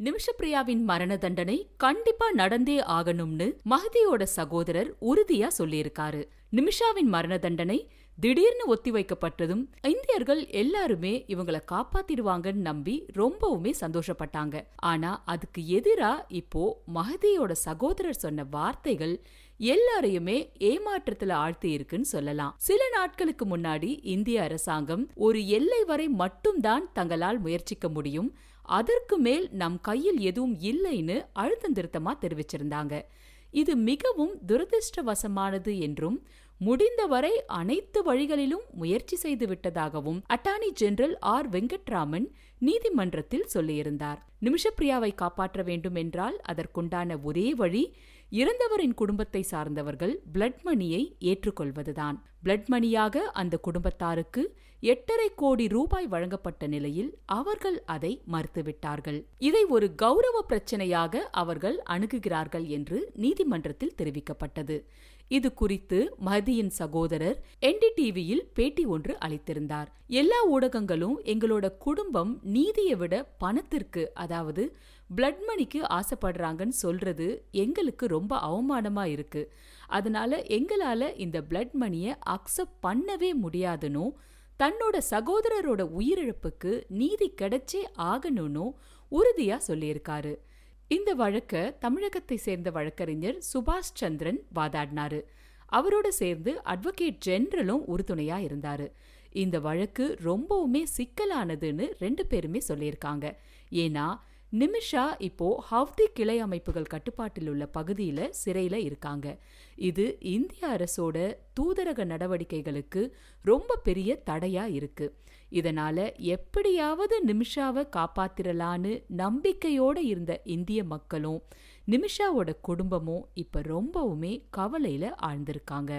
நிமிஷப்பிரியாவின் மரண தண்டனை கண்டிப்பா நடந்தே ஆகணும்னு மஹதியோட சகோதரர் உறுதியா சொல்லியிருக்காரு. நிமிஷாவின் மரண தண்டனை திடீர்னு ஒத்திவைக்கப்பட்டதும் இந்தியர்கள் எல்லாருமே இவங்கள காப்பாத்திடுவாங்கன்னு நம்பி ரொம்பவுமே சந்தோஷப்பட்டாங்க. ஆனா அதுக்கு எதிரா இப்போ மஹதியோட சகோதரர் சொன்ன வார்த்தைகள் எல்லாரையுமே ஏமாற்றத்துல ஆழ்த்தி இருக்குன்னு சொல்லலாம். சில நாட்களுக்கு முன்னாடி இந்திய அரசாங்கம் ஒரு எல்லை வரை மட்டும்தான் தங்களால் முயற்சிக்க முடியும், அதற்கு மேல் நம் கையில் எதுவும் இல்லைன்னு அழுத்தந்திருத்தமா தெரிவிச்சிருந்தாங்க. இது மிகவும் துரதிருஷ்டவசமானது என்றும் முடிந்தவரை அனைத்து வழிகளிலும் முயற்சி செய்து விட்டதாகவும் அட்டார்னி ஜெனரல் ஆர் வெங்கட்ராமன் நீதிமன்றத்தில் சொல்லியிருந்தார். நிமிஷப்பிரியாவை காப்பாற்ற வேண்டும் என்றால் அதற்குண்டான ஒரே வழி இறந்தவரின் குடும்பத்தை சார்ந்தவர்கள் பிளட் மணியை ஏற்றுக்கொள்வதுதான். பிளட் மணியாக அந்த குடும்பத்தாருக்கு 8.5 கோடி ரூபாய் வழங்கப்பட்ட நிலையில் அவர்கள் அதை மறுத்துவிட்டார்கள். இதை ஒரு கௌரவ பிரச்சனையாக அவர்கள் அணுகுகிறார்கள் என்று நீதிமன்றத்தில் தெரிவிக்கப்பட்டது. இது குறித்து மஹதியின் சகோதரர் NDTVயில் பேட்டி ஒன்று அளித்திருந்தார். எல்லா ஊடகங்களும் எங்களோட குடும்பம் நீதியை விட பணத்திற்கு, அதாவது பிளட் மணிக்கு ஆசைப்படுறாங்கன்னு சொல்றது எங்களுக்கு ரொம்ப அவமானமா இருக்கு. அதனால எங்களால இந்த பிளட் மணியை அக்செப்ட் பண்ணவே முடியாதுன்னு தன்னோட சகோதரரோட உயிரிழப்புக்கு நீதி கிடைச்சே ஆகணும்னு உறுதியா சொல்லியிருக்காரு. இந்த வழக்க தமிழகத்தை சேர்ந்த வழக்கறிஞர் சுபாஷ் சந்திரன் வாதாடினாரு. அவரோட சேர்ந்து அட்வொகேட் ஜெனரலும் உறுதுணையா இருந்தாரு. இந்த வழக்கு ரொம்பவுமே சிக்கலானதுன்னு 2 பேருமே சொல்லியிருக்காங்க. ஏன்னா நிமிஷா இப்போ ஹவுதி கிளை அமைப்புகள் கட்டுப்பாட்டில் உள்ள பகுதியில சிறையில இருக்காங்க. இது இந்திய அரசோட தூதரக நடவடிக்கைகளுக்கு ரொம்ப பெரிய தடையா இருக்கு. இதனால எப்படியாவது நிமிஷாவை காப்பாத்திரலான்னு நம்பிக்கையோட இருந்த இந்திய மக்களும் நிமிஷாவோட குடும்பமும் இப்ப ரொம்பவுமே கவலையில ஆழ்ந்திருக்காங்க.